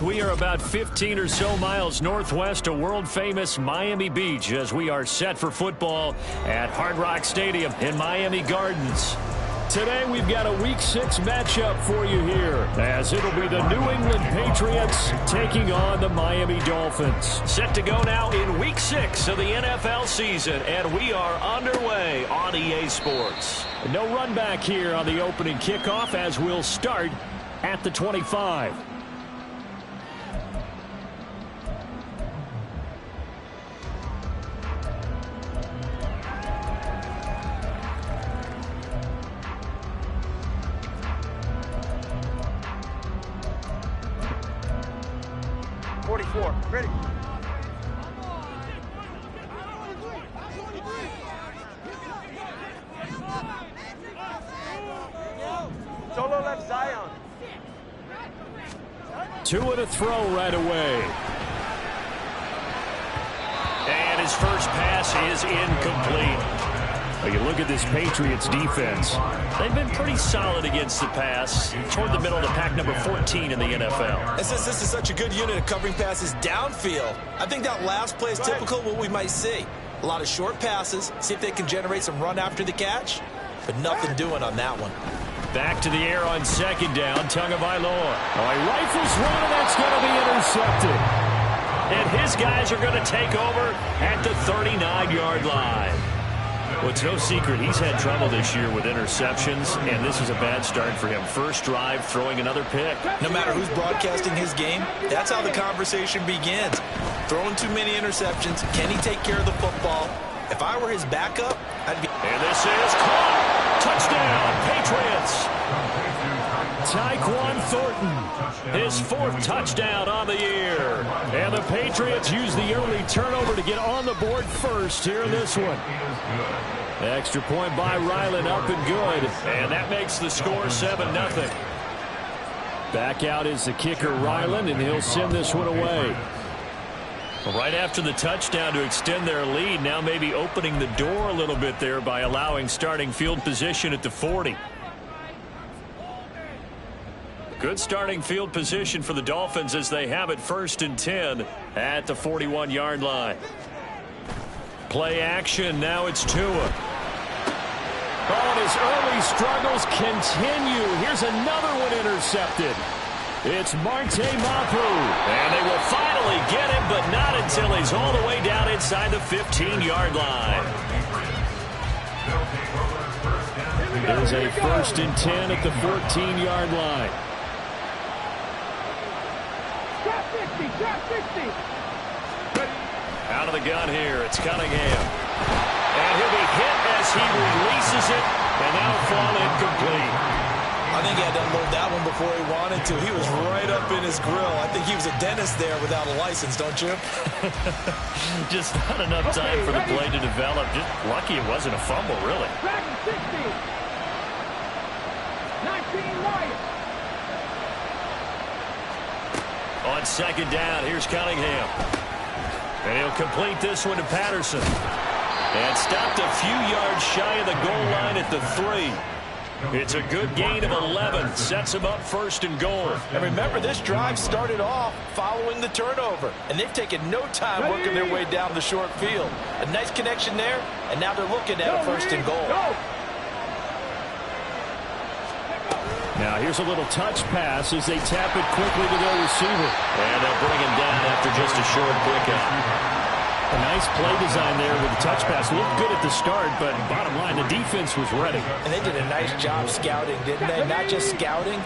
We are about 15 or so miles northwest of world-famous Miami Beach as we are set for football at Hard Rock Stadium in Miami Gardens. Today we've got a Week 6 matchup for you here as it'll be the New England Patriots taking on the Miami Dolphins. Set to go now in Week 6 of the NFL season, and we are underway on EA Sports. No run back here on the opening kickoff as we'll start at the 25. Ready. Solo left Zion. Two and a throw right away. And his first pass is incomplete. Well, you look at this Patriots defense. They've been pretty solid against the pass. Toward the middle of the pack, number 14 in the NFL. And since this is such a good unit of covering passes downfield, I think that last play is typical of what we might see. A lot of short passes, see if they can generate some run after the catch, but nothing doing on that one. Back to the air on second down, Tagovailoa. Oh, he rifles one, and that's going to be intercepted. And his guys are going to take over at the 39-yard line. Well, it's no secret he's had trouble this year with interceptions, and this is a bad start for him. First drive, throwing another pick. No matter who's broadcasting his game, that's how the conversation begins. Throwing too many interceptions, can he take care of the football? If I were his backup, I'd be... And this is caught. Touchdown, Patriots. Tyquan Thornton, his fourth touchdown on the year. And the Patriots use the early turnover to get on the board first here in this one. Extra point by Ryland, up and good. And that makes the score 7-0. Back out is the kicker, Ryland, and he'll send this one away. Right after the touchdown to extend their lead, now maybe opening the door a little bit there by allowing starting field position at the 40. Good starting field position for the Dolphins as they have it 1st and 10 at the 41-yard line. Play action, now it's Tua. Oh, and his early struggles continue. Here's another one intercepted. It's Marte Mapu. And they will finally get him, but not until he's all the way down inside the 15-yard line. There's a 1st and 10 at the 14-yard line. Out of the gun here, it's Cunningham. And he'll be hit as he releases it, and that'll fall incomplete. I think he had to unload that one before he wanted to. He was right up in his grill. I think he was a dentist there without a license, don't you? Just not enough time for the play to develop. Just lucky it wasn't a fumble, really. 19 White. On second down, here's Cunningham. And he'll complete this one to Patterson. And stopped a few yards shy of the goal line at the 3. It's a good gain of 11. Sets him up 1st and goal. And remember, this drive started off following the turnover. And they've taken no time working their way down the short field. A nice connection there, and now they're looking at a 1st and goal. Now here's a little touch pass as they tap it quickly to their receiver. And they'll bring him down after just a short pickup. A nice play design there with the touch pass. Looked good at the start, but bottom line, the defense was ready. And they did a nice job scouting, didn't they? Not just scouting,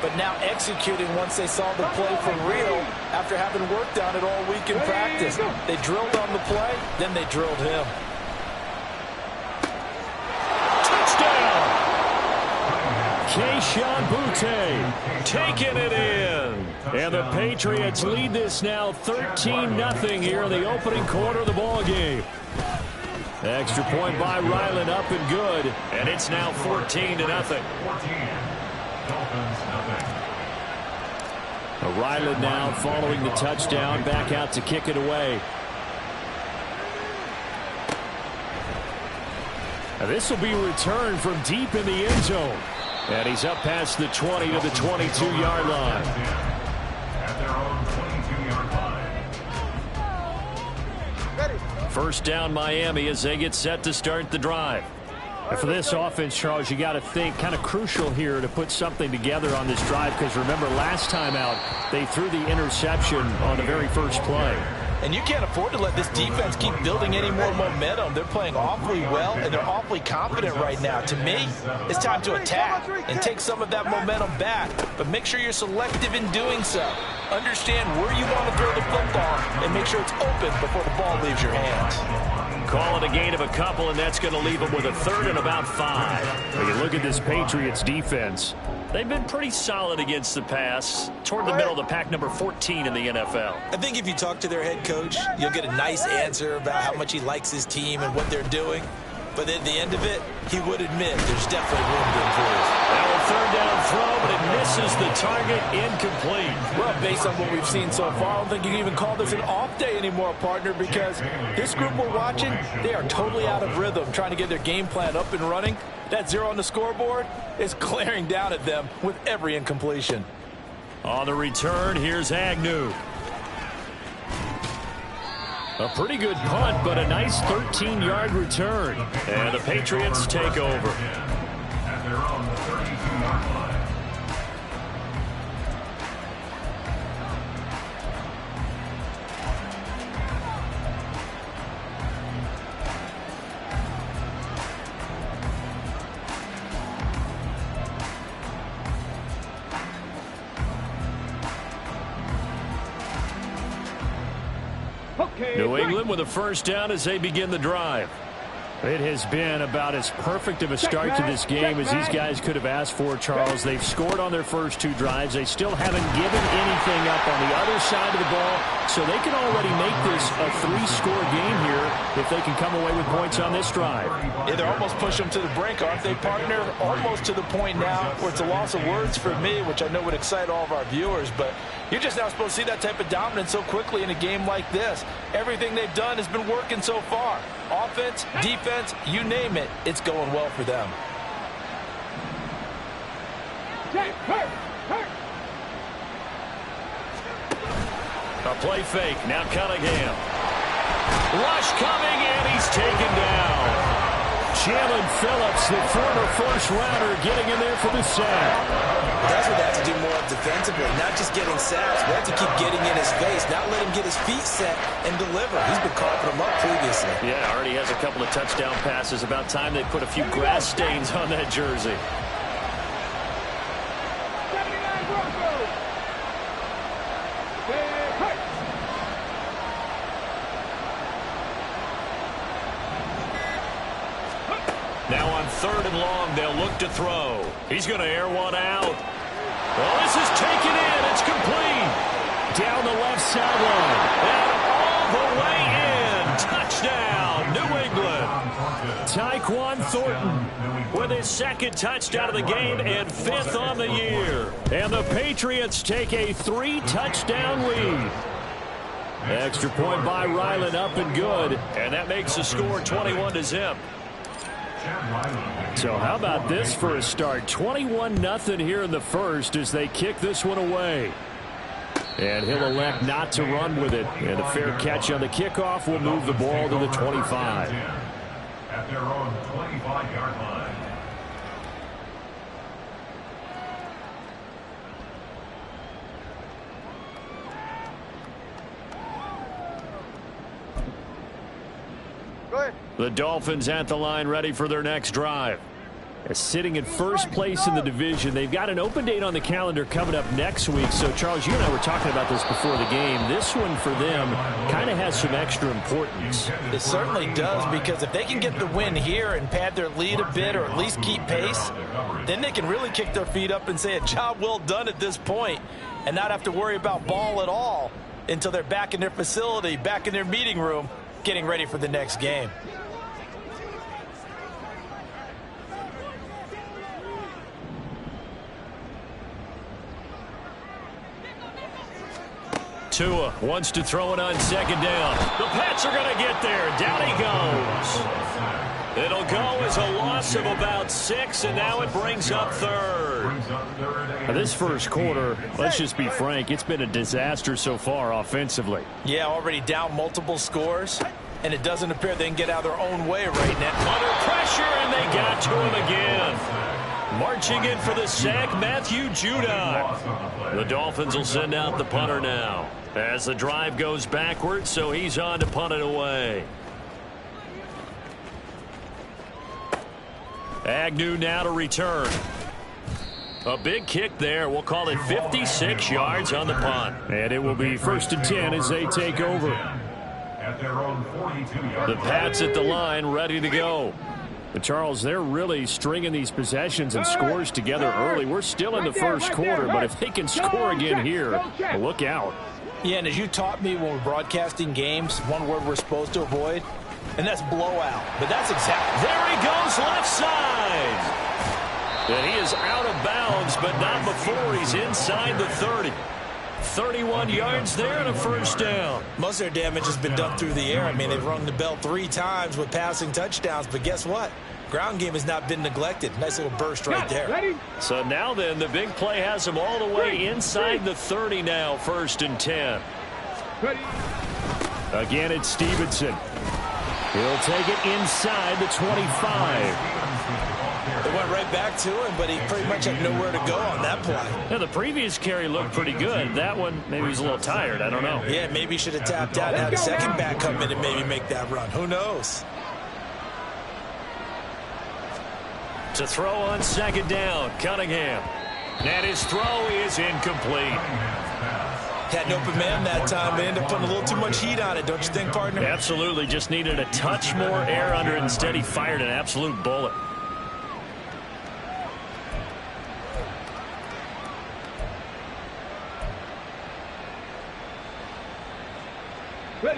but now executing once they saw the play for real after having worked on it all week in practice. They drilled on the play, then they drilled him. Touchdown! Kayshon Boutte taking it in. And the Patriots lead this now 13-0 here in the opening quarter of the ball game. Extra point by Ryland, up and good. And it's now 14-0. Ryland now following the touchdown, back out to kick it away. Now this will be returned from deep in the end zone. And he's up past the 20 to the 22-yard line. First down Miami as they get set to start the drive. And for this offense, Charles, you got to think kind of crucial here to put something together on this drive, because remember last time out they threw the interception on the very first play. And you can't afford to let this defense keep building any more momentum. They're playing awfully well, and they're awfully confident right now. To me, it's time to attack and take some of that momentum back. But make sure you're selective in doing so. Understand where you want to throw the football and make sure it's open before the ball leaves your hands. Call it a gain of a couple, and that's going to leave them with a third and about 5. When you look at this Patriots defense, they've been pretty solid against the pass, toward the middle of the pack, number 14 in the NFL. I think if you talk to their head coach, you'll get a nice answer about how much he likes his team and what they're doing. But at the end of it, he would admit there's definitely room to improve. Now a third down throw, but it misses the target, incomplete. Well, based on what we've seen so far, I don't think you can even call this an off day anymore, partner, because this group we're watching, they are totally out of rhythm, trying to get their game plan up and running. That 0 on the scoreboard is glaring down at them with every incompletion. On the return, here's Agnew. A pretty good punt, but a nice 13-yard return. And the Patriots take over. New England with a first down as they begin the drive. It has been about as perfect of a start to this game as these guys could have asked for, Charles. They've scored on their first 2 drives. They still haven't given anything up on the other side of the ball, so they can already make this a 3-score game here if they can come away with points on this drive. Yeah, they're almost pushing them to the brink, aren't they, partner? Almost to the point now where it's a loss of words for me, which I know would excite all of our viewers, but you're just not supposed to see that type of dominance so quickly in a game like this. Everything they've done has been working so far. Offense, defense, you name it, it's going well for them. A play fake, now Cunningham. Rush coming, and he's taken down. Jalen Phillips, the former first-rounder, getting in there for the sack. That's what they have to do more of defensively, not just getting sacks. We have to keep getting in his face, not let him get his feet set and deliver. He's been coughing them up previously. Yeah, already has a couple of touchdown passes. About time they put a few grass stains on that jersey. Now on 3rd and long, they'll look to throw. He's going to air one out. Well, this is taken in. It's complete. Down the left sideline. And all the way in. Touchdown, New England. Tyquan Thornton with his 2nd touchdown of the game and 5th on the year. And the Patriots take a 3-touchdown lead. Extra point by Ryland, up and good. And that makes the score 21-0. So how about this for a start? 21-0 here in the first as they kick this one away. And he'll elect not to run with it. And a fair catch on the kickoff will move the ball to the 25. At their own 25-yard line. The Dolphins at the line, ready for their next drive. Sitting in first place in the division. They've got an open date on the calendar coming up next week. So, Charles, you and I were talking about this before the game. This one for them kind of has some extra importance. It certainly does, because if they can get the win here and pad their lead a bit or at least keep pace, then they can really kick their feet up and say a job well done at this point and not have to worry about ball at all until they're back in their facility, back in their meeting room, getting ready for the next game. Tua wants to throw it on 2nd down. The Pats are going to get there. Down he goes. It'll go as a loss of about 6, and now it brings up 3rd. Now this first quarter, let's just be frank, it's been a disaster so far offensively. Yeah, already down multiple scores. and it doesn't appear they can get out of their own way right now. Under pressure, and they got to him again. Marching in for the sack, Matthew Judon. The Dolphins will send out the punter now as the drive goes backwards, so he's on to punt it away. Agnew now to return. A big kick there. We'll call it 56 yards on the punt. And it will be 1st and 10 as they take over. At their own 42-yard The Pats at the line, ready to go. But Charles, they're really stringing these possessions and scores together early. We're still in the first quarter, but if they can score again here, look out. Yeah, and as you taught me when we're broadcasting games, one word we're supposed to avoid, and that's blowout. But that's exactly. There he goes, left side. And he is out of bounds, but not before he's inside the 30. 31 yards there and a first down. Most of their damage has been done through the air. I mean, they've rung the bell 3 times with passing touchdowns, but guess what? Ground game has not been neglected. Nice little burst right there. So now then, the big play has him all the way inside the 30 now, 1st and 10. Again, it's Stevenson. He'll take it inside the 25. They went right back to him, but he pretty much had nowhere to go on that play. Now, the previous carry looked pretty good. That one, maybe he was a little tired. I don't know. Yeah, maybe he should have tapped out and had a second back come in and maybe make that run. Who knows? To throw on 2nd down, Cunningham. And his throw is incomplete. Had an open man that time. They ended up putting a little too much heat on it, don't you think, partner? Absolutely. Just needed a touch more air under it. Instead, he fired an absolute bullet.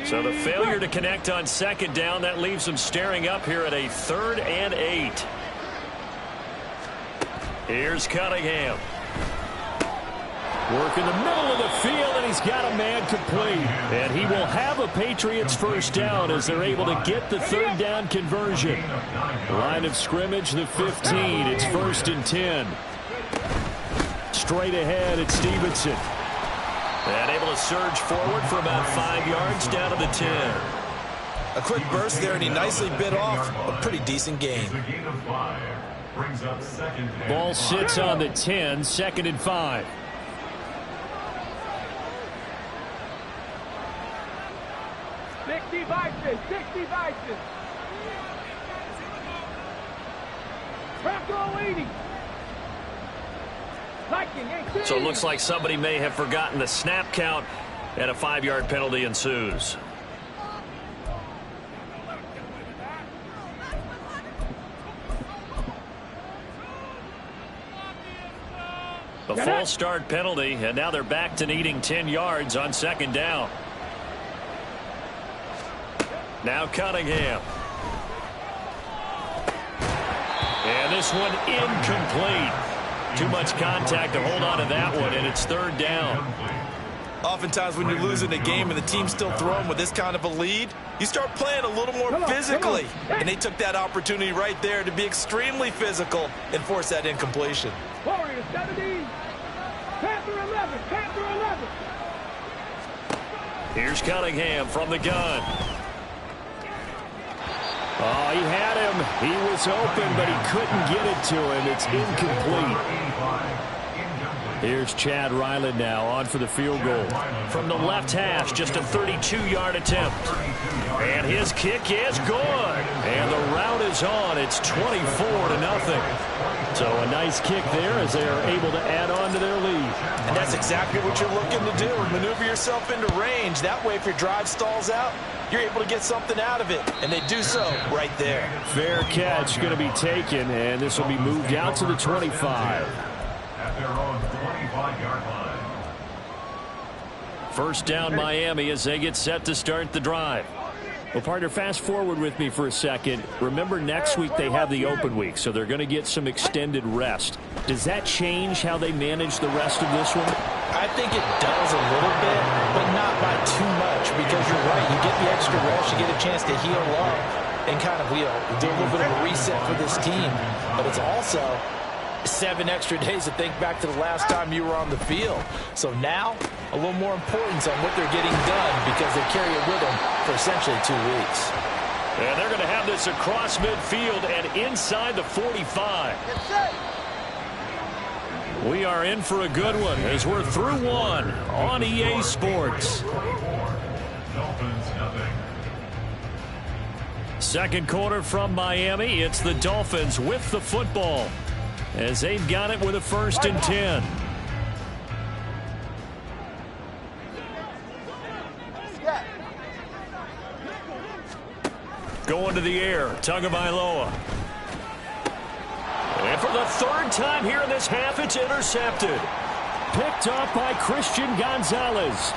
So the failure to connect on 2nd down, that leaves them staring up here at a 3rd and 8. Here's Cunningham. Work in the middle of the field, and he's got a man complete. And he will have a Patriots first down as they're able to get the 3rd down conversion. Line of scrimmage, the 15. It's 1st and 10. Straight ahead, it's Stevenson. And able to surge forward for about 5 yards down to the 10. A quick burst there, and he nicely bit off a pretty decent gain. Ball sits on the 10, 2nd and 5. So it looks like somebody may have forgotten the snap count, and a 5-yard penalty ensues. A false start penalty, and now they're back to needing 10 yards on 2nd down. Now Cunningham. And this one incomplete. Too much contact to hold on to that one, and it's 3rd down. Oftentimes when you're losing a game and the team's still throwing with this kind of a lead, you start playing a little more physically. And they took that opportunity right there to be extremely physical and force that incompletion. Warriors 17, Panther 11, Panther 11. Here's Cunningham from the gun. Oh, he had him. He was open, but he couldn't get it to him. It's incomplete. Here's Chad Ryland now on for the field goal. From the left hash, just a 32-yard attempt. And his kick is good. And the route is on. It's 24-0. So a nice kick there as they are able to add on to their lead. And that's exactly what you're looking to do. Maneuver yourself into range. That way, if your drive stalls out, you're able to get something out of it. And they do so right there. Fair catch going to be taken, and this will be moved out to the 25. At their own 25-yard line. First down Miami as they get set to start the drive. Well, partner, fast forward with me for a second. Remember, next week they have the open week, so they're going to get some extended rest. Does that change how they manage the rest of this one? I think it does a little bit, but not by too much, because you're right. You get the extra rest, you get a chance to heal up and kind of, do a little bit of a reset for this team. But it's also 7 extra days to think back to the last time you were on the field. So now, a little more importance on what they're getting done because they carry it with them for essentially 2 weeks. And they're going to have this across midfield and inside the 45. We are in for a good one as we're through one on EA Sports. Second quarter from Miami. It's the Dolphins with the football as they've got it with a 1st and 10. Going to the air, Tagovailoa. And for the 3rd time here in this half, it's intercepted. Picked up by Christian Gonzalez.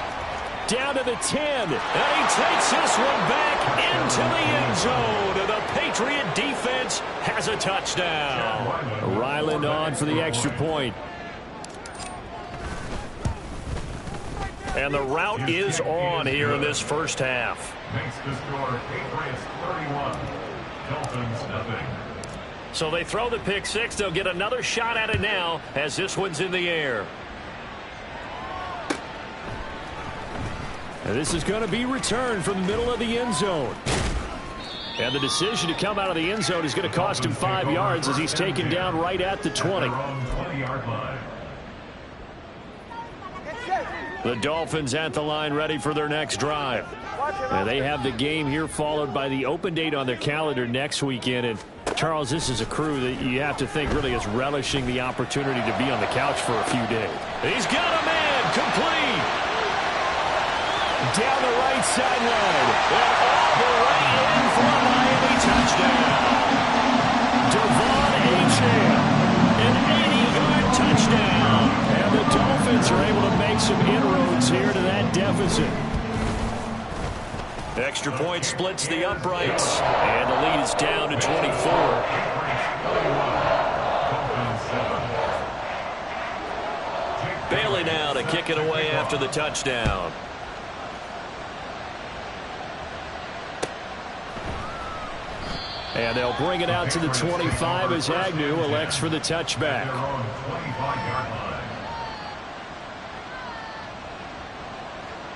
Down to the 10, and he takes this one back into the end zone. And the Patriot defense has a touchdown. Ryland on for the extra point. And the route is on here in this first half. Makes the score Patriots 31, Dolphins nothing. So they throw the pick 6. They'll get another shot at it now as this one's in the air. And this is going to be returned from the middle of the end zone. And the decision to come out of the end zone is going to cost him 5 yards as he's taken down right at the 20. The Dolphins at the line ready for their next drive. And they have the game here followed by the open date on their calendar next weekend. And Charles, this is a crew that you have to think really is relishing the opportunity to be on the couch for a few days. He's got a man complete. Down the right sideline. And all the way in for a Miami touchdown. Devon Achane. An 80-yard touchdown. And the Dolphins are able to make some inroads here to that deficit. Extra point splits the uprights. And the lead is down to 24. Bailey now to kick it away after the touchdown. And they'll bring it out to the 25 as Agnew elects for the touchback.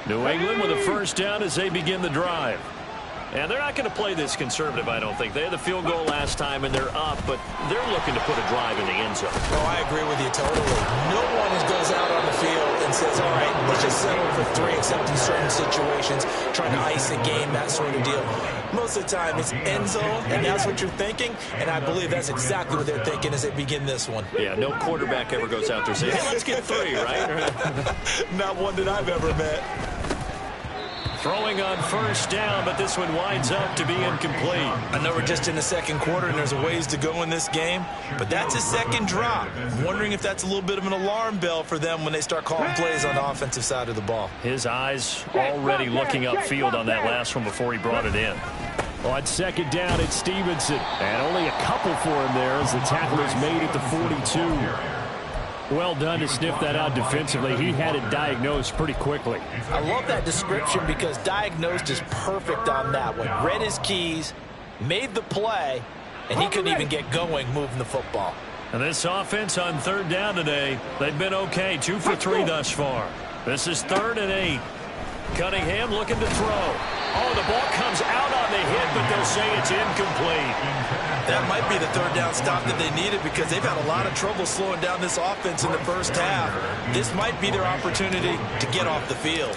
New England with a 1st down as they begin the drive. And they're not going to play this conservative, I don't think. They had the field goal last time, and they're up, but they're looking to put a drive in the end zone. Oh, I agree with you totally. No one goes out on the field and says, all right, let's just settle for 3, except in certain situations, trying to ice a game, that sort of deal. Most of the time, it's end zone, and that's what you're thinking, and I believe that's exactly what they're thinking as they begin this one. Yeah, no quarterback ever goes out there saying, hey, let's get 3, right? Not one that I've ever met. Throwing on 1st down, but this one winds up to be incomplete. I know we're just in the second quarter and there's a ways to go in this game, but that's his 2nd drop. I'm wondering if that's a little bit of an alarm bell for them when they start calling plays on the offensive side of the ball. His eyes already looking upfield on that last one before he brought it in. On 2nd down, it's Stevenson. And only a couple for him there as the tackle is made at the 42. Well done to sniff that out defensively. He had it diagnosed pretty quickly. I love that description because diagnosed is perfect on that one. Read his keys, made the play, and he couldn't even get going moving the football. And this offense on 3rd down today, they've been okay. 2 for 3 thus far. This is 3rd and 8. Cunningham looking to throw. Oh, the ball comes out on the hit, but they'll say it's incomplete. That might be the 3rd down stop that they needed because they've had a lot of trouble slowing down this offense in the first half. This might be their opportunity to get off the field.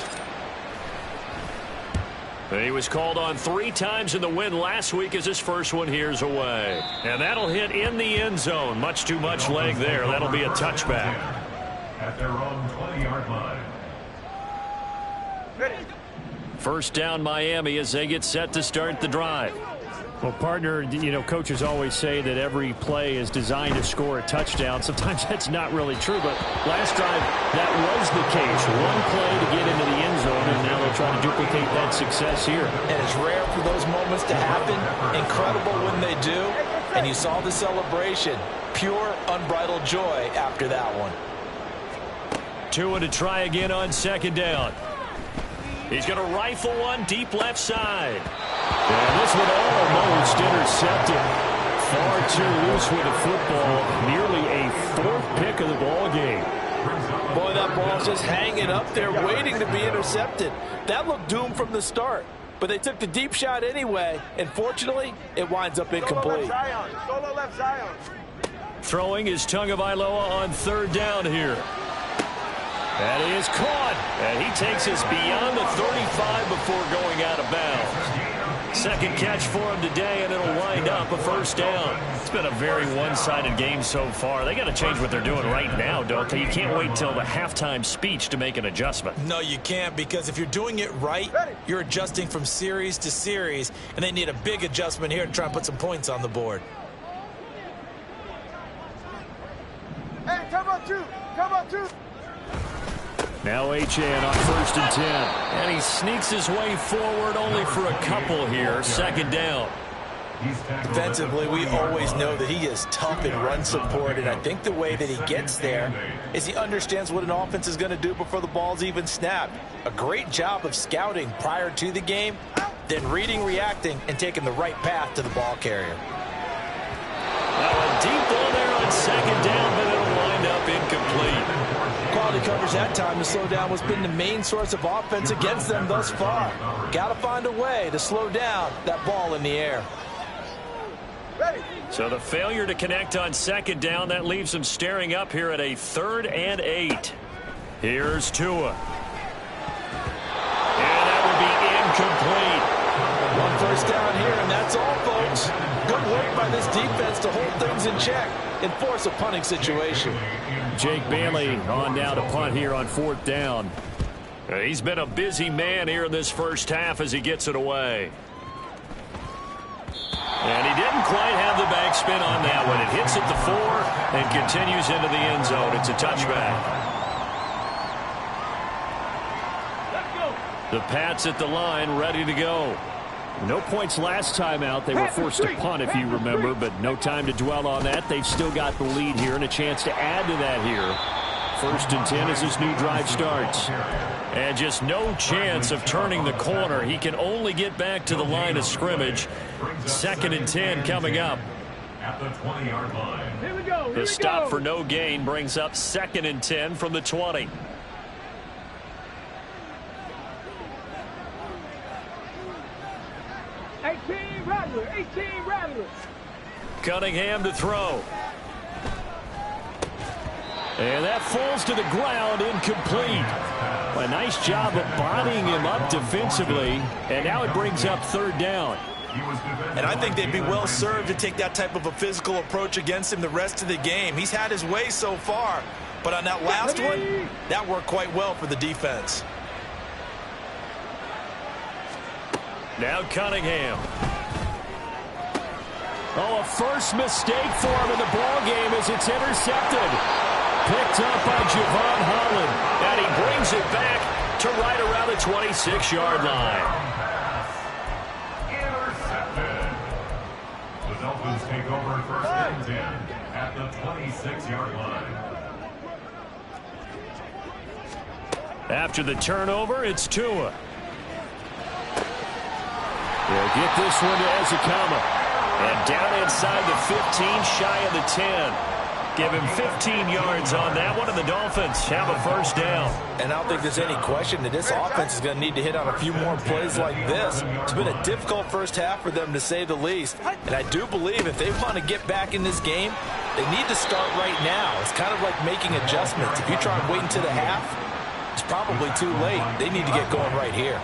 He was called on 3 times in the win last week as his first one here's away. And that'll hit in the end zone. Much too much leg there. That'll be a touchback. At their own 20-yard line. 1st down Miami as they get set to start the drive. Well, partner, you know, coaches always say that every play is designed to score a touchdown. Sometimes that's not really true, but last drive, that was the case. One play to get into the end zone, and now they'll try to duplicate that success here. And it's rare for those moments to happen. Incredible when they do. And you saw the celebration. Pure, unbridled joy after that one. Tua to try again on 2nd down. He's going to rifle one deep left side. And this one almost intercepted. Far too loose with the football. Nearly a 4th pick of the ball game. Boy, that ball's just hanging up there waiting to be intercepted. That looked doomed from the start. but they took the deep shot anyway, and fortunately, it winds up incomplete. Solo left Zion. Throwing is Tagovailoa on third down here. That is caught, and he takes us beyond the 35 before going out of bounds. Second catch for him today, and it'll wind up a first down. It's been a very one-sided game so far. They got to change what they're doing right now, don't they? You can't wait till the halftime speech to make an adjustment. No, you can't, because if you're doing it right, you're adjusting from series to series, and they need a big adjustment here to try and put some points on the board. Hey, come on, two. Come on, two. Now Achane on 1st and 10. And he sneaks his way forward only for a couple here. Second down. Defensively, we always know that he is tough in run support, and I think the way that he gets there is he understands what an offense is going to do before the ball's even snapped. A great job of scouting prior to the game, then reading, reacting, and taking the right path to the ball carrier. Now a deep ball there on second down, but it'll wind up incomplete. Quality coverage that time to slow down what's been the main source of offense against them thus far. Got to find a way to slow down that ball in the air. So the failure to connect on second down, that leaves them staring up here at a 3rd and 8. Here's Tua. And that would be incomplete. One first down here, and that's all, folks. Good work by this defense to hold things in check and force a punting situation. Jake Bailey on down to punt here on 4th down. He's been a busy man here in this first half as he gets it away. And he didn't quite have the backspin on that one. It hits at the 4 and continues into the end zone. It's a touchback. Let's go. The Pats at the line, ready to go. No points last time out. They were forced to punt, if you remember, but no time to dwell on that. They've still got the lead here and a chance to add to that here. 1st and 10 as this new drive starts. And just no chance of turning the corner. He can only get back to the line of scrimmage. 2nd and 10 coming up. At the 20-yard line. Here we go. The stop for no gain brings up 2nd and 10 from the 20. Rattler. Cunningham to throw. And that falls to the ground, incomplete. A nice job of bodying him up defensively. And now it brings up 3rd down. And I think they'd be well served to take that type of a physical approach against him the rest of the game. He's had his way so far. But on that last one, that worked quite well for the defense. Now Cunningham. Oh, a first mistake for him in the ball game as it's intercepted. Picked up by Javon Holland. And he brings it back to right around the 26-yard line. Intercepted. The Dolphins take over 1st and 10 at the 26-yard line. After the turnover, it's Tua. They'll get this one to Ezekama. And down inside the 15, shy of the 10. Give him 15 yards on that one, and the Dolphins have a first down. And I don't think there's any question that this offense is going to need to hit on a few more plays like this. It's been a difficult first half for them, to say the least. And I do believe if they want to get back in this game, they need to start right now. It's kind of like making adjustments. If you try and wait until the half, it's probably too late. They need to get going right here.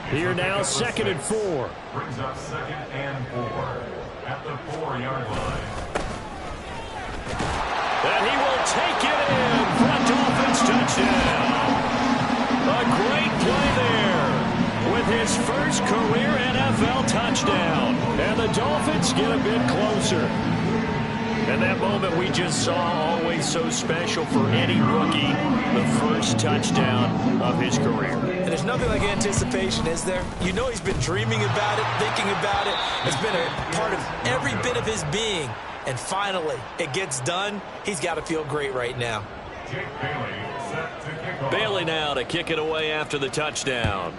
Here now, 2nd and 4. Brings up 2nd and 4 at the 4-yard line. And he will take it in for a Dolphins touchdown. A great play there with his first career NFL touchdown. And the Dolphins get a bit closer. And that moment we just saw, always so special for any rookie, the first touchdown of his career. And there's nothing like anticipation, is there? You know he's been dreaming about it, thinking about it. It's been a part of every bit of his being. And finally, it gets done. He's got to feel great right now. Jake Bailey set to kick off. Bailey now to kick it away after the touchdown.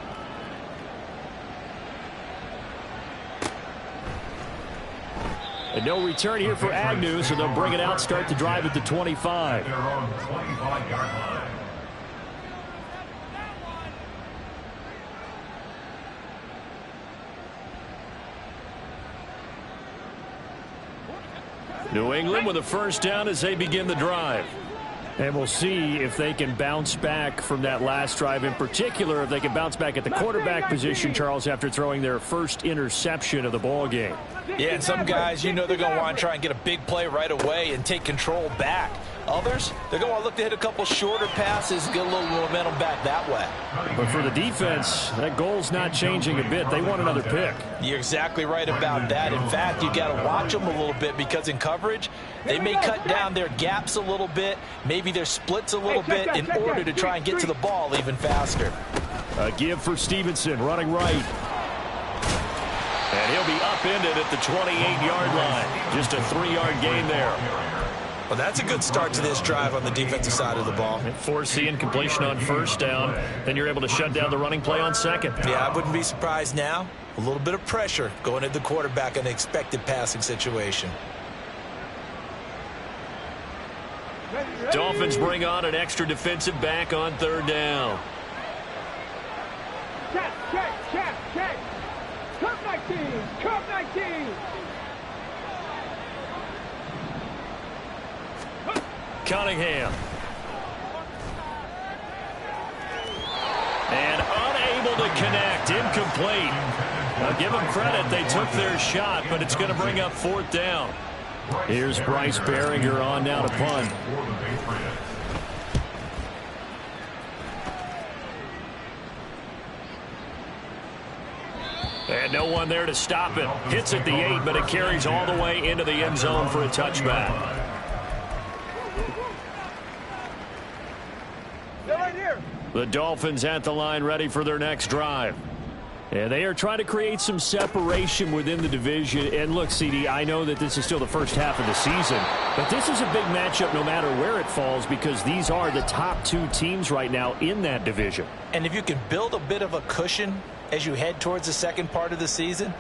And no return here for Agnew, so they'll bring it out, start the drive at the 25. Their own 25-yard line. New England with a first down as they begin the drive. And we'll see if they can bounce back from that last drive. In particular, if they can bounce back at the quarterback position, Charles, after throwing their first interception of the ball game. Yeah, and some guys, you know they're going to want to try and get a big play right away and take control back. Others, they're going to look to hit a couple shorter passes, get a little momentum back that way. But for the defense, that goal's not changing a bit. They want another pick. You're exactly right about that. In fact, you got to watch them a little bit because in coverage, they may cut down their gaps a little bit, maybe their splits a little bit in order to try and get to the ball even faster. A give for Stevenson, running right. And he'll be upended at the 28-yard line. Just a 3-yard gain there. Well, that's a good start to this drive on the defensive side of the ball. Force the incompletion on first down. Then you're able to shut down the running play on second. Yeah, I wouldn't be surprised now. A little bit of pressure going at the quarterback in an expected passing situation. Dolphins bring on an extra defensive back on third down. Check. Cup 19. Cunningham. And unable to connect. Incomplete. Now give them credit. They took their shot, but it's going to bring up fourth down. Here's Bryce Behringer on now to punt. And no one there to stop it. Hits at the 8, but it carries all the way into the end zone for a touchback. The Dolphins at the line ready for their next drive. And they are trying to create some separation within the division. And look, CD, I know that this is still the first half of the season, but this is a big matchup no matter where it falls because these are the top 2 teams right now in that division. And if you can build a bit of a cushion as you head towards the second part of the season,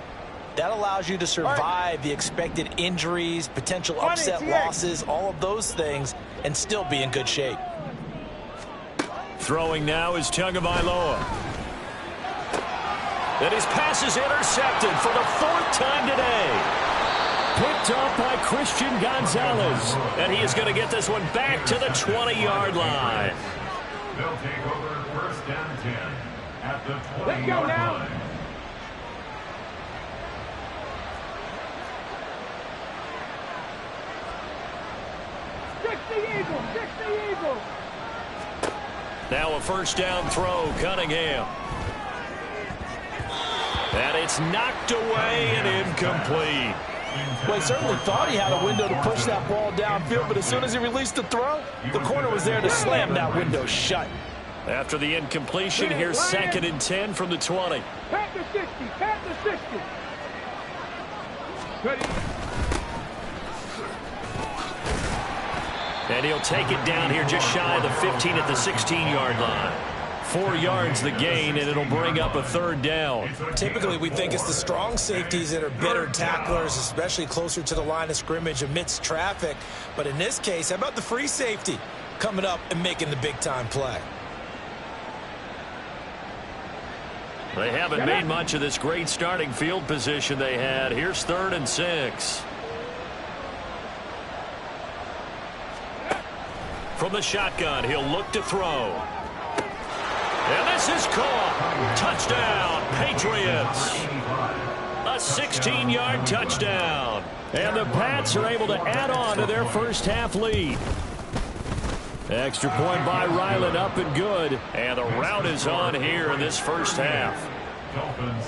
that allows you to survive the expected injuries, potential upset losses, all of those things, and still be in good shape. Throwing now is Tagovailoa. And his pass is intercepted for the 4th time today. Picked up by Christian Gonzalez. And he is going to get this one back to the 20-yard line. They'll take over first down 10 at the 20-yard line. Six the Eagles. Now a first down throw, Cunningham. And it's knocked away and incomplete. Well, he certainly thought he had a window to push that ball downfield, but as soon as he released the throw, the corner was there to slam that window shut. After the incompletion, here's 2nd and 10 from the 20. Pat the 60. Ready. And he'll take it down here just shy of the 15 at the 16-yard line. 4 yards the gain, and it'll bring up a third down. Typically, we think it's the strong safeties that are better tacklers, especially closer to the line of scrimmage amidst traffic. But in this case, how about the free safety coming up and making the big-time play? They haven't made much of this great starting field position they had. Here's 3rd and 6. From the shotgun, he'll look to throw. And this is caught. Touchdown, Patriots. A 16-yard touchdown. And the Pats are able to add on to their first half lead. Extra point by Ryland, up and good. And the route is on here in this first half. Dolphins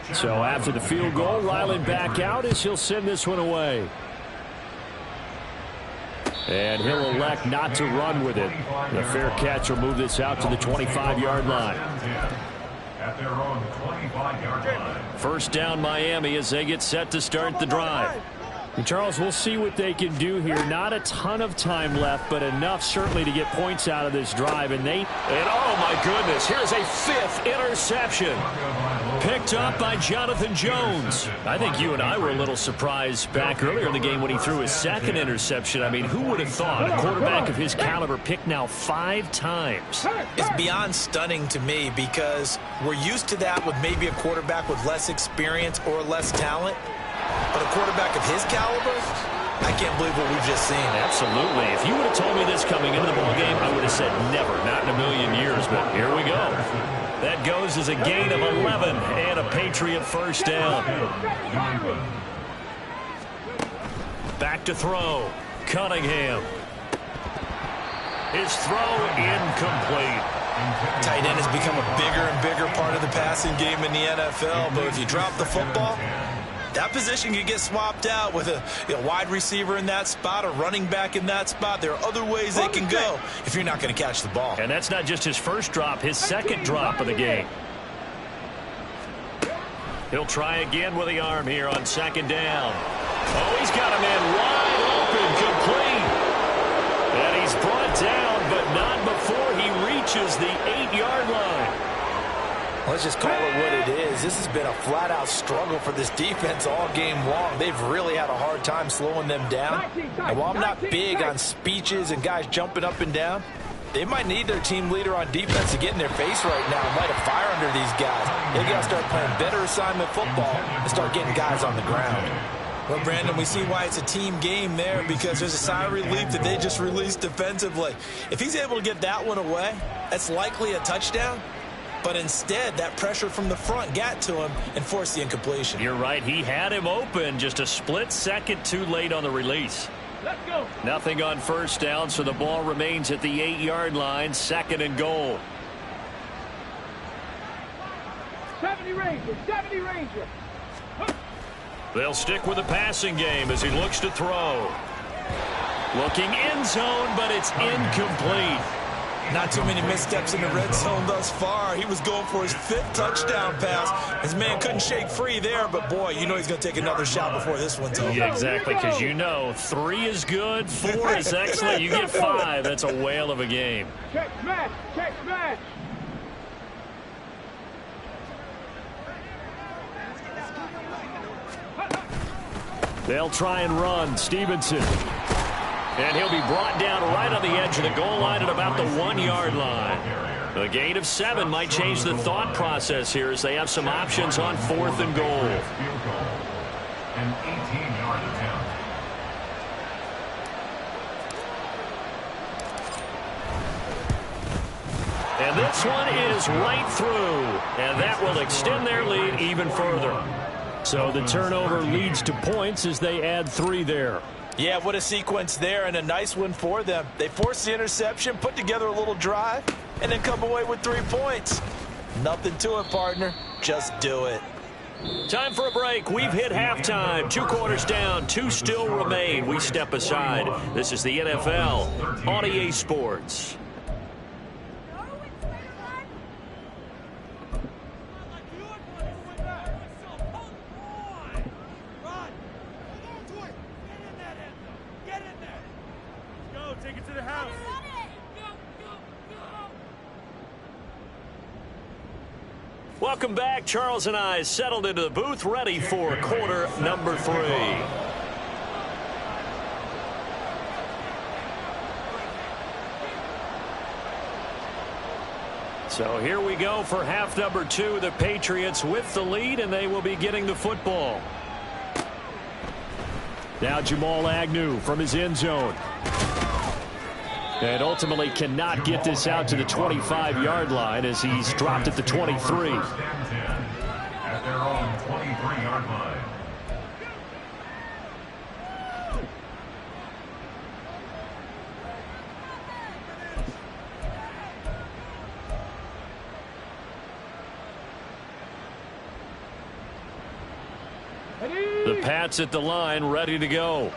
13. So after the field goal, Ryland back out as he'll send this one away. And he'll elect not to run with it. The fair catch will move this out to the 25-yard line. At their own 25-yard line. First down Miami as they get set to start the drive. And Charles, we'll see what they can do here. Not a ton of time left, but enough certainly to get points out of this drive. And oh my goodness, here's a 5th interception. Picked up by Jonathan Jones. I think you and I were a little surprised back earlier in the game when he threw his 2nd interception. I mean, who would have thought a quarterback of his caliber picked now 5 times? It's beyond stunning to me because we're used to that with maybe a quarterback with less experience or less talent. But a quarterback of his caliber, I can't believe what we've just seen. Absolutely. If you would have told me this coming into the ballgame, I would have said never, not in a million years. But here we go. That goes as a gain of 11 and a Patriot first down. Back to throw. Cunningham. His throw incomplete. Tight end has become a bigger and bigger part of the passing game in the NFL. But if you drop the football, that position can get swapped out with a wide receiver in that spot, a running back in that spot. There are other ways they can go if you're not going to catch the ball. And that's not just his first drop, his second drop of the game. He'll try again with the arm here on second down. Oh, he's got a man wide open, complete. And he's brought down, but not before he reaches the 8-yard line. Let's just call it what it is. This has been a flat-out struggle for this defense all game long. They've really had a hard time slowing them down. And while I'm not big on speeches and guys jumping up and down, they might need their team leader on defense to get in their face right now and light a fire under these guys. They got to start playing better assignment football and start getting guys on the ground. Well, Brandon, we see why it's a team game there, because there's a sigh of relief that they just released defensively. If he's able to get that one away, that's likely a touchdown. But instead, that pressure from the front got to him and forced the incompletion. You're right. He had him open, just a split second too late on the release. Let's go. Nothing on first down, so the ball remains at the 8-yard line, second and goal. 70 Ranger, 70 Ranger. They'll stick with the passing game as he looks to throw. Looking end zone, but it's incomplete. Not too many missteps in the red zone thus far. He was going for his 5th touchdown pass. His man couldn't shake free there, but boy, you know he's going to take another shot before this one's over. Yeah, exactly, because you know 3 is good, 4 is excellent. You get 5, that's a whale of a game. Check smash, check smash. They'll try and run. Stevenson. And he'll be brought down right on the edge of the goal line at about the 1-yard line. A gain of 7 might change the thought process here as they have some options on 4th and goal. An 18-yard attempt. And this one is right through. And that will extend their lead even further. So the turnover leads to points as they add 3 there. Yeah, what a sequence there, and a nice one for them. They forced the interception, put together a little drive, and then come away with 3 points. Nothing to it, partner. Just do it. Time for a break. We've hit halftime. 2 quarters down, 2 still remain. We step aside. This is the NFL on EA Sports. Welcome back. Charles and I settled into the booth, ready for quarter number 3. So here we go for half number 2. The Patriots with the lead, and they will be getting the football. Now Jamal Agnew from his end zone. And ultimately cannot get this out to the 25-yard line as he's dropped at the 23. At their own 23-yard line. The Pats at the line, ready to go.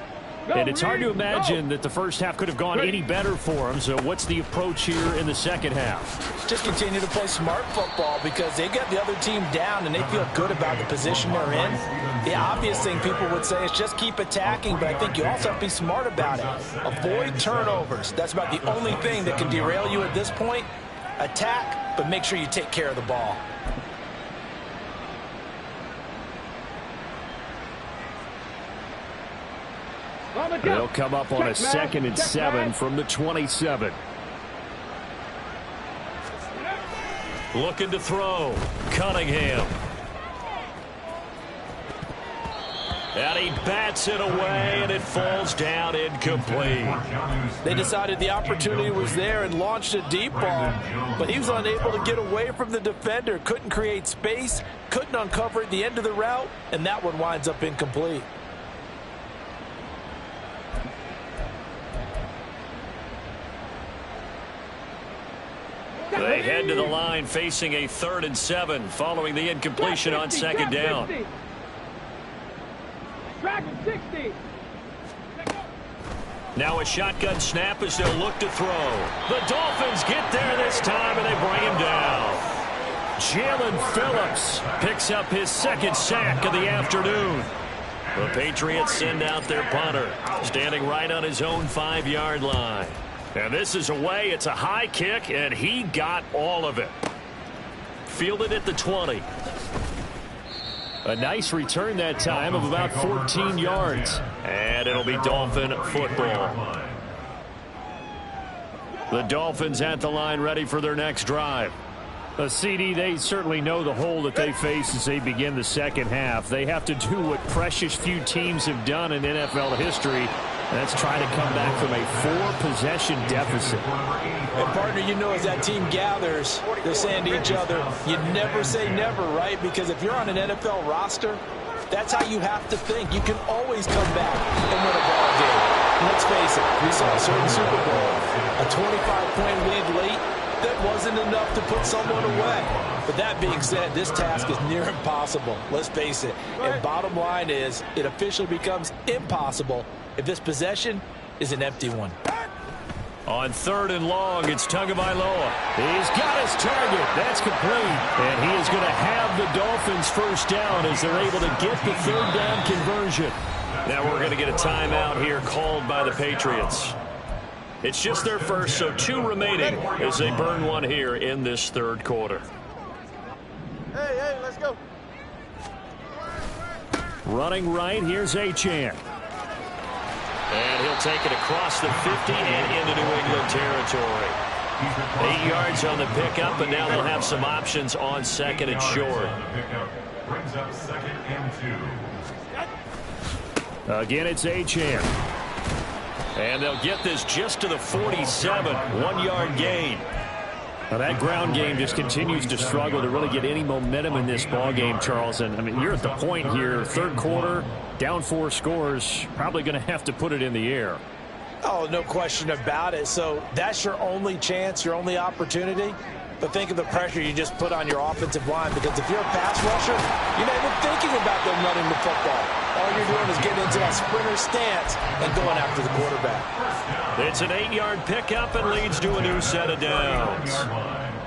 And it's hard to imagine that the first half could have gone any better for them. So what's the approach here in the second half? Just continue to play smart football because they got the other team down and they feel good about the position they're in. The obvious thing people would say is just keep attacking, but I think you also have to be smart about it. Avoid turnovers. That's about the only thing that can derail you at this point. Attack, but make sure you take care of the ball. They'll come up on a 2nd and 7 from the 27. Looking to throw. Cunningham. And he bats it away, and it falls down incomplete. They decided the opportunity was there and launched a deep ball, but he was unable to get away from the defender, couldn't create space, couldn't uncover at the end of the route, and that one winds up incomplete. They head to the line facing a 3rd and 7 following the incompletion on 2nd down. Track 60. Now a shotgun snap as they'll look to throw. The Dolphins get there this time, and they bring him down. Jalen Phillips picks up his 2nd sack of the afternoon. The Patriots send out their punter, standing right on his own 5-yard line. And this is away. It's a high kick, and he got all of it. Fielded at the 20. A nice return that time of about 14 yards. And it'll be Dolphin football. The Dolphins at the line, ready for their next drive. CD, they certainly know the hole that they face as they begin the second half. They have to do what precious few teams have done in NFL history. That's trying to come back from a 4-possession deficit. And, partner, you know as that team gathers, they're saying to each other, you never say never, right? Because if you're on an NFL roster, that's how you have to think. You can always come back and win a ball game. Let's face it, we saw a certain Super Bowl, a 25-point lead late. That wasn't enough to put someone away. But that being said, this task is near impossible. Let's face it. And bottom line is, it officially becomes impossible if this possession is an empty one. On 3rd and long, it's Tagovailoa. He's got his target. That's complete. And he is going to have the Dolphins first down as they're able to get the 3rd down conversion. Now we're going to get a timeout here called by the Patriots. It's just their first, so 2 remaining as they burn one here in this 3rd quarter. Hey, let's go. Running right, here's Achane. And he'll take it across the 50 and into New England territory. 8 yards on the pickup, and now they'll have some options on 2nd and short. Brings up 2nd and 2. Again, it's Achane. And they'll get this just to the 47, 1-yard gain. Now that ground game just continues to struggle to really get any momentum in this ball game, Charles. And I mean, you're at the point here, 3rd quarter, down 4 scores, probably going to have to put it in the air. Oh, no question about it. So that's your only chance, your only opportunity. But think of the pressure you just put on your offensive line, because if you're a pass rusher, you're not even thinking about them running the football. All you're doing is getting into that sprinter stance and going after the quarterback. It's an 8-yard pickup and leads to a new set of downs.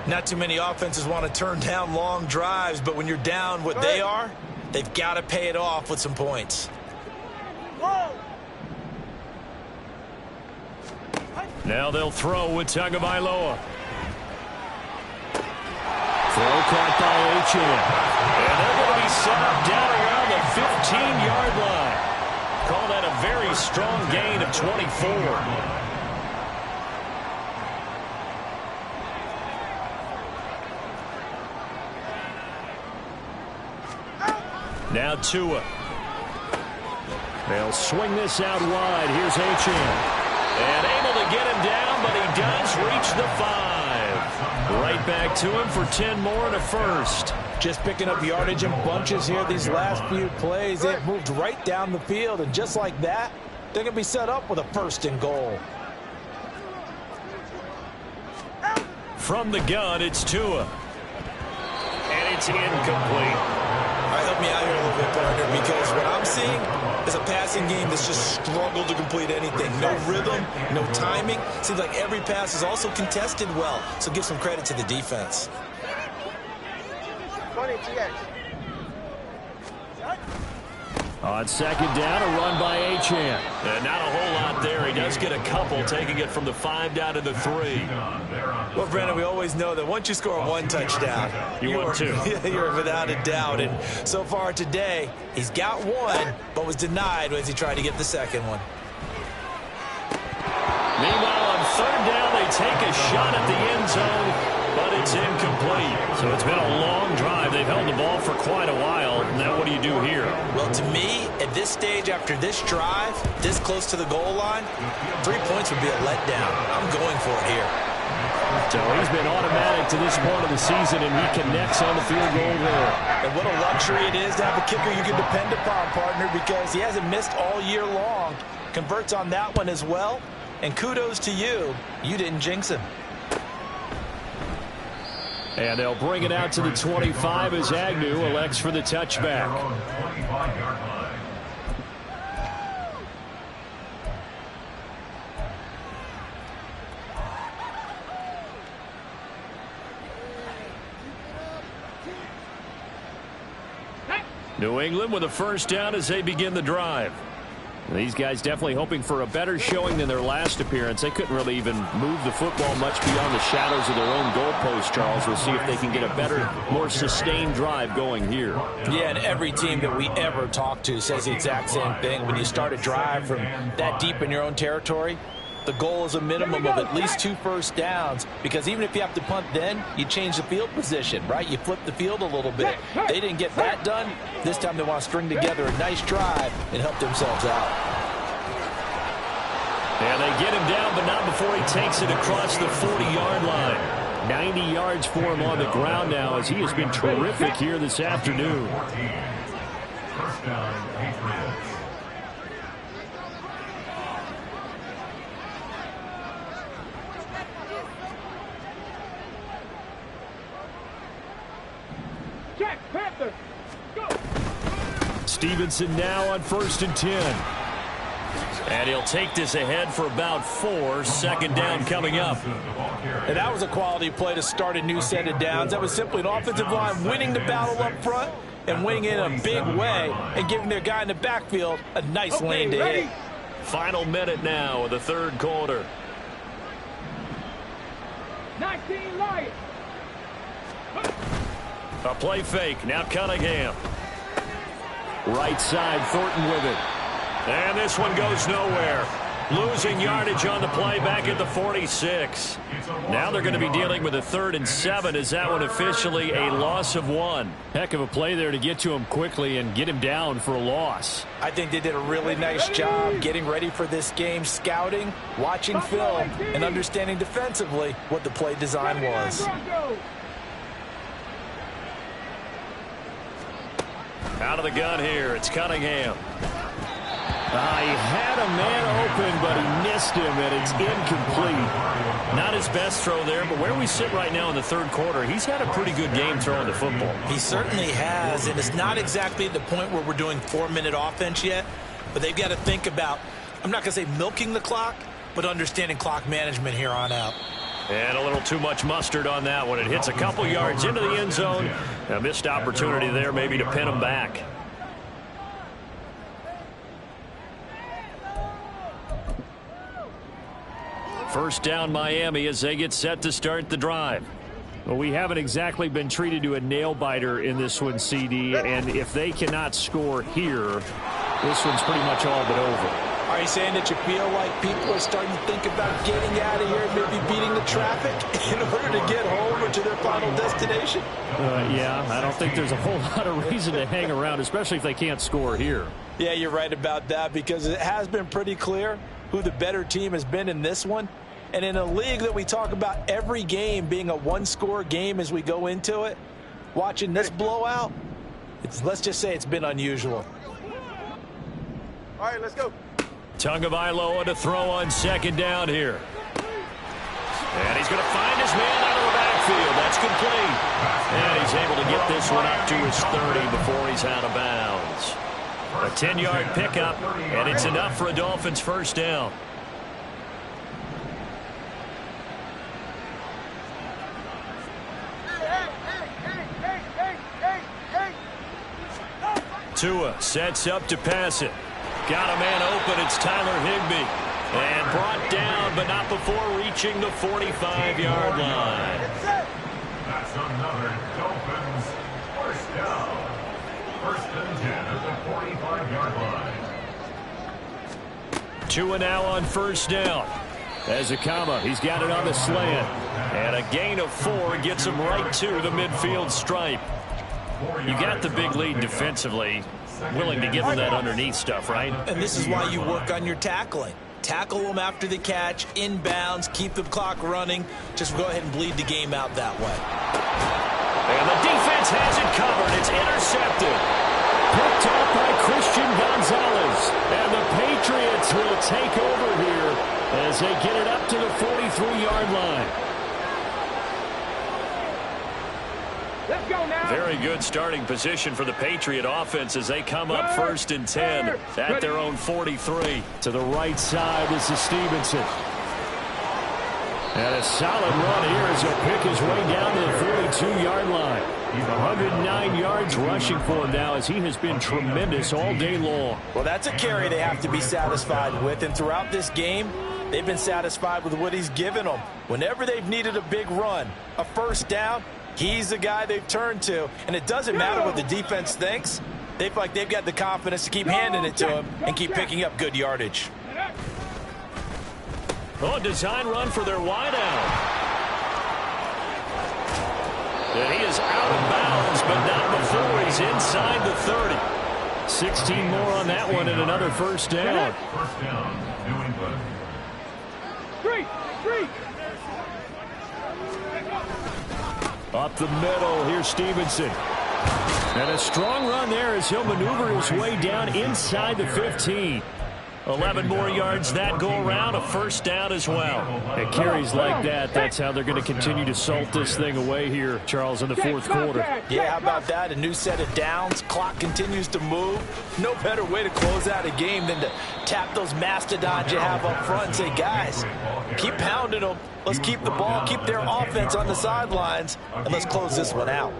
Not too many offenses want to turn down long drives, but when you're down what they are, they've got to pay it off with some points. Now they'll throw with Tagovailoa. Throw caught by Achane. And they're going to be set up down around the 15-yard line. Call that a very strong gain of 24. Now Tua. They'll swing this out wide. Here's Achane. And able to get him down, but he does reach the 5. Right back to him for 10 more and a first. Just picking up yardage in bunches here these last few plays. They've moved right down the field, and just like that, they're going to be set up with a 1st and goal. From the gun, it's Tua. And it's incomplete. All right, help me out here a little bit, partner, because what I'm seeing is a passing game that's just struggled to complete anything. No rhythm, no timing. Seems like every pass is also contested well, so give some credit to the defense. On 2nd down, a run by Achane. And not a whole lot there. He does get a couple, taking it from the 5 down to the 3. Well, Brandon, we always know that once you score 1 touchdown, you're 2. You're without a doubt. And so far today, he's got 1, but was denied as he tried to get the 2nd one. Meanwhile, on 3rd down, they take a shot at the end zone. but it's incomplete. So it's been a long drive. They've held the ball for quite a while. Now what do you do here? Well, to me, at this stage, after this drive, this close to the goal line, 3 points would be a letdown. I'm going for it here. So he's been automatic to this point of the season, and he connects on the field goal there. And what a luxury it is to have a kicker you can depend upon, partner, because he hasn't missed all year long. Converts on that one as well. And kudos to you. You didn't jinx him. And they'll bring it out to the 25 as Agnew elects for the touchback. New England with a first down as they begin the drive. These guys definitely hoping for a better showing than their last appearance. They couldn't really even move the football much beyond the shadows of their own goalpost, Charles. We'll see if they can get a better, more sustained drive going here. Yeah, and every team that we ever talk to says the exact same thing. When you start a drive from that deep in your own territory, the goal is a minimum of at least 2 first downs, because even if you have to punt then, you change the field position, right? You flip the field a little bit. They didn't get that done. This time they want to string together a nice drive and help themselves out. And they get him down, but not before he takes it across the 40-yard line. 90 yards for him on the ground now, as he has been terrific here this afternoon. First down, Patriots. Panther, go! Stevenson now on 1st and 10. And he'll take this ahead for about 4. Second down coming up. And that was a quality play to start a new set of downs. That was simply an offensive line winning the battle up front and winning it in a big way and giving their guy in the backfield a nice lane to hit. Final minute now of the third quarter. 19 Lions. A play fake. Now Cunningham. Right side, Thornton with it. And this one goes nowhere. Losing yardage on the play back at the 46. Now they're going to be dealing with a 3rd and 7. Is that one officially a loss of 1? Heck of a play there to get to him quickly and get him down for a loss. I think they did a really nice job getting ready for this game, scouting, watching film, and understanding defensively what the play design was. Out of the gun here, it's Cunningham. He had a man open, but he missed him, and it's incomplete. Not his best throw there, but where we sit right now in the third quarter, he's had a pretty good game throwing the football. He certainly has, and it's not exactly at the point where we're doing 4-minute offense yet, but they've got to think about, I'm not going to say milking the clock, but understanding clock management here on out. And a little too much mustard on that one. It hits a couple yards into the end zone. A missed opportunity there maybe to pin him back. First down Miami as they get set to start the drive. Well, we haven't exactly been treated to a nail-biter in this one, CD. And if they cannot score here, this one's pretty much all but over. Are you saying that you feel like people are starting to think about getting out of here and maybe beating the traffic in order to get home or to their final destination? Yeah, I don't think there's a whole lot of reason to hang around, especially if they can't score here. Yeah, you're right about that, because it has been pretty clear who the better team has been in this one. And in a league that we talk about every game being a one-score game as we go into it, watching this blowout, let's just say it's been unusual. All right, let's go. Tagovailoa to throw on second down here. And he's going to find his man out of the backfield. That's complete. And he's able to get this one up to his 30 before he's out of bounds. A 10-yard pickup, and it's enough for a Dolphins first down. Tua sets up to pass it. Got a man open. It's Tyler Higbee. And brought down, but not before reaching the 45-yard line. That's another Dolphins first down. First and 10 at the 45-yard line. Tua now on first down. As Akama, he's got it on the slant. And a gain of 4 gets him right to the midfield stripe. You got the big lead defensively. Willing to give them that underneath stuff, right? And this is why you work on your tackling. Tackle them after the catch, inbounds, keep the clock running. Just go ahead and bleed the game out that way. And the defense has it covered. It's intercepted. Picked up by Christian Gonzalez. And the Patriots will take over here as they get it up to the 43-yard line. Let's go now. Very good starting position for the Patriot offense as they come up 1st and 10 at their own 43. To the right side, this is Stevenson. And a solid run here as he'll pick his way down to the 42-yard line. 109 yards rushing for him now as he has been tremendous all day long. Well, that's a carry they have to be satisfied with. And throughout this game, they've been satisfied with what he's given them. Whenever they've needed a big run, a first down, he's the guy they've turned to. And it doesn't matter what the defense thinks. They feel like they've got the confidence to keep handing it to him and keep picking up good yardage. Oh, design run for their wideout. And he is out of bounds, but not before he's inside the 30. 16 more on that one and another first down. First down, New England. Street. Up the middle, here's Stevenson. And a strong run there as he'll maneuver his way down inside the 15. 11 more yards that go around, a first down as well. And carries like that, that's how they're going to continue to salt this thing away here, Charles, in the fourth quarter. Yeah, how about that? A new set of downs. Clock continues to move. No better way to close out a game than to tap those mastodons you have up front and say, guys, keep pounding them. Let's keep the ball, keep their offense on the sidelines, and let's close this one out.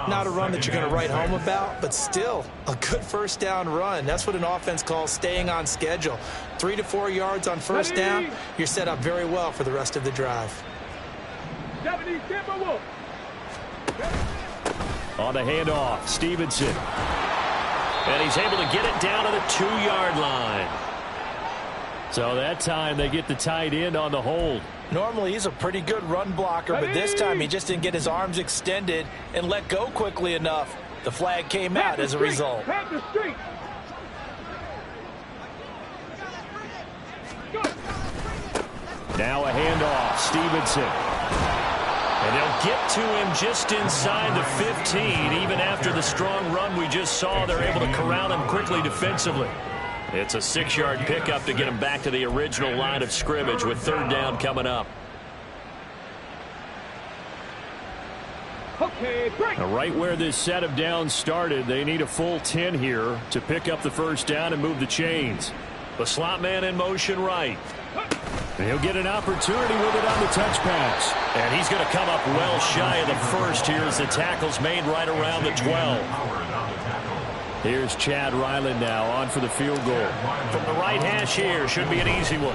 Not a run that you're going to write home about, but still a good first down run. That's what an offense calls staying on schedule. 3 to 4 yards on first down, you're set up very well for the rest of the drive. On the handoff, Stevenson. And he's able to get it down to the 2-yard line. So that time they get the tight end on the hold. Normally he's a pretty good run blocker, but this time he just didn't get his arms extended and let go quickly enough. The flag came out as a result. Now a handoff, Stevenson. And they'll get to him just inside the 15. Even after the strong run we just saw, they're able to corral him quickly defensively. It's a 6-yard pickup to get him back to the original line of scrimmage with third down coming up. Now right where this set of downs started, they need a full 10 here to pick up the first down and move the chains. The slot man in motion right. And he'll get an opportunity with it on the touch pass. And he's going to come up well shy of the first here as the tackle's made right around the 12. Here's Chad Ryland now on for the field goal. From the right hash here, should be an easy one.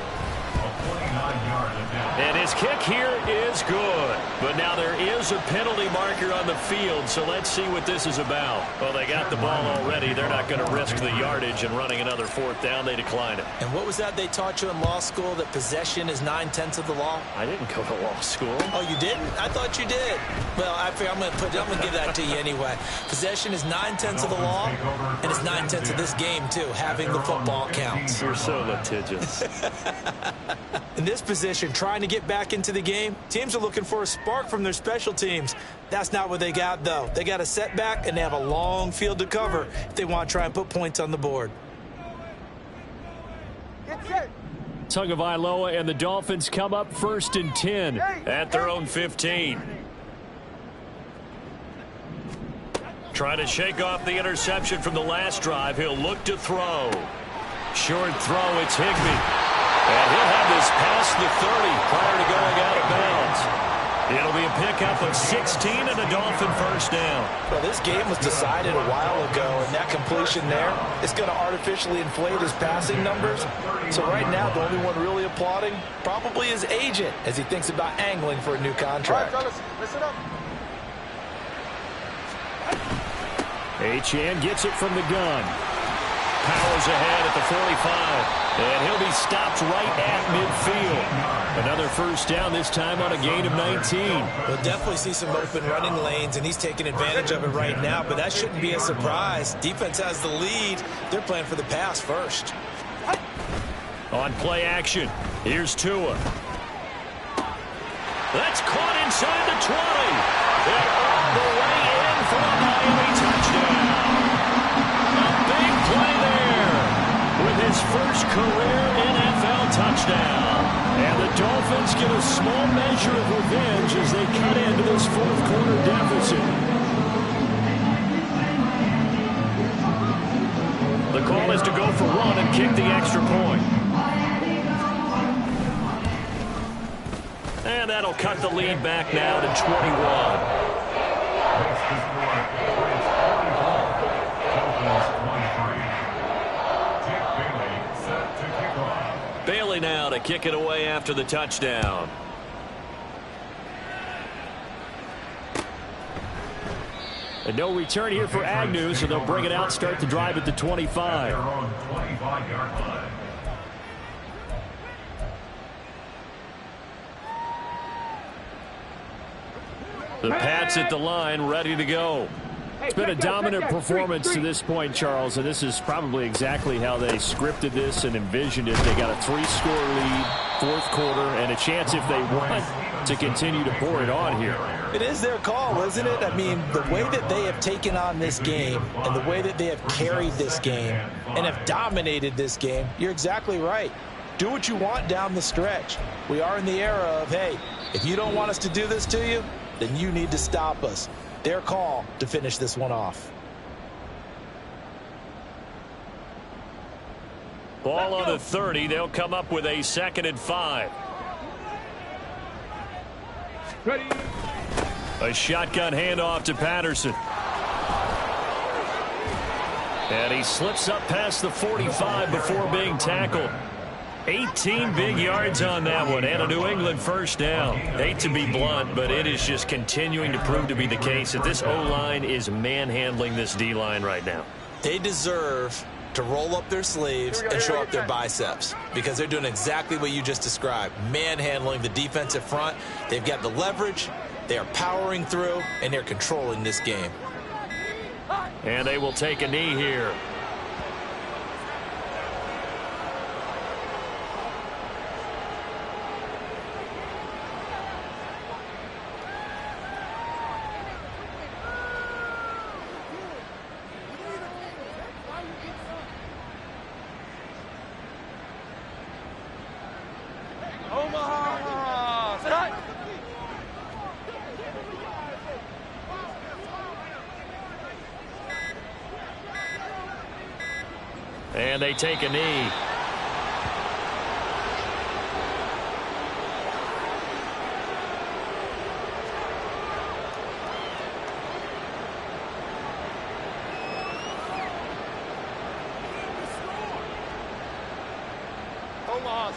And his kick here is good. But now there is a penalty marker on the field, so let's see what this is about. Well, they got the ball already. They're not going to risk the yardage and running another fourth down. They declined it. And what was that they taught you in law school, that possession is 9/10 of the law? I didn't go to law school. Oh, you didn't? I thought you did. Well, I figure I'm going to give that to you anyway. Possession is 9/10 of the law, and it's 9/10 of this game, too. Having the football counts. You're so litigious. In this position, trying to get back into the game, teams are looking for a spark from their special teams. That's not what they got, though. They got a setback, and they have a long field to cover if they want to try and put points on the board. Tagovailoa and the Dolphins come up 1st and 10 at their own 15. Trying to shake off the interception from the last drive. He'll look to throw. Short throw, it's Higbee. And he'll have this past the 30 prior to going out of bounds. It'll be a pickup of 16 and a Dolphin first down. Well, this game was decided a while ago, and that completion there is going to artificially inflate his passing numbers. So right now, the only one really applauding probably his agent as he thinks about angling for a new contract. All right, fellas, listen up. Achane gets it from the gun. powers ahead at the 45. And he'll be stopped right at midfield. Another first down, this time on a gain of 19. We'll definitely see some open running lanes, and he's taking advantage of it right now, but that shouldn't be a surprise. Defense has the lead. They're playing for the pass first. On play action, here's Tua. That's caught inside the 20. And all the way in for a Miami touchdown. A big play there with his first career NFL touchdown. And the Dolphins get a small measure of revenge as they cut into this fourth quarter deficit. The call is to go for one and kick the extra point. And that'll cut the lead back now to 21. Bailey now to kick it away after the touchdown. And no return here for Agnew, so they'll bring it out, start the drive at the 25. The Pats at the line, ready to go. It's been a dominant performance to this point, Charles, and this is probably exactly how they scripted this and envisioned it. They got a 3-score lead, fourth quarter, and a chance if they want to continue to pour it on here. It is their call, isn't it? I mean, the way that they have taken on this game and the way that they have carried this game and have dominated this game, you're exactly right. Do what you want down the stretch. We are in the era of, hey, if you don't want us to do this to you, then you need to stop us. Their call to finish this one off. Ball on the 30. They'll come up with a 2nd and 5. Ready. A shotgun handoff to Patterson. And he slips up past the 45 before being tackled. 18 big yards on that one, and a New England first down. Hate to be blunt, but it is just continuing to prove to be the case that this O-line is manhandling this D-line right now. They deserve to roll up their sleeves and show up their biceps because they're doing exactly what you just described, manhandling the defensive front. They've got the leverage, they are powering through, and they're controlling this game. And they will take a knee here. And they take a knee. Omaha,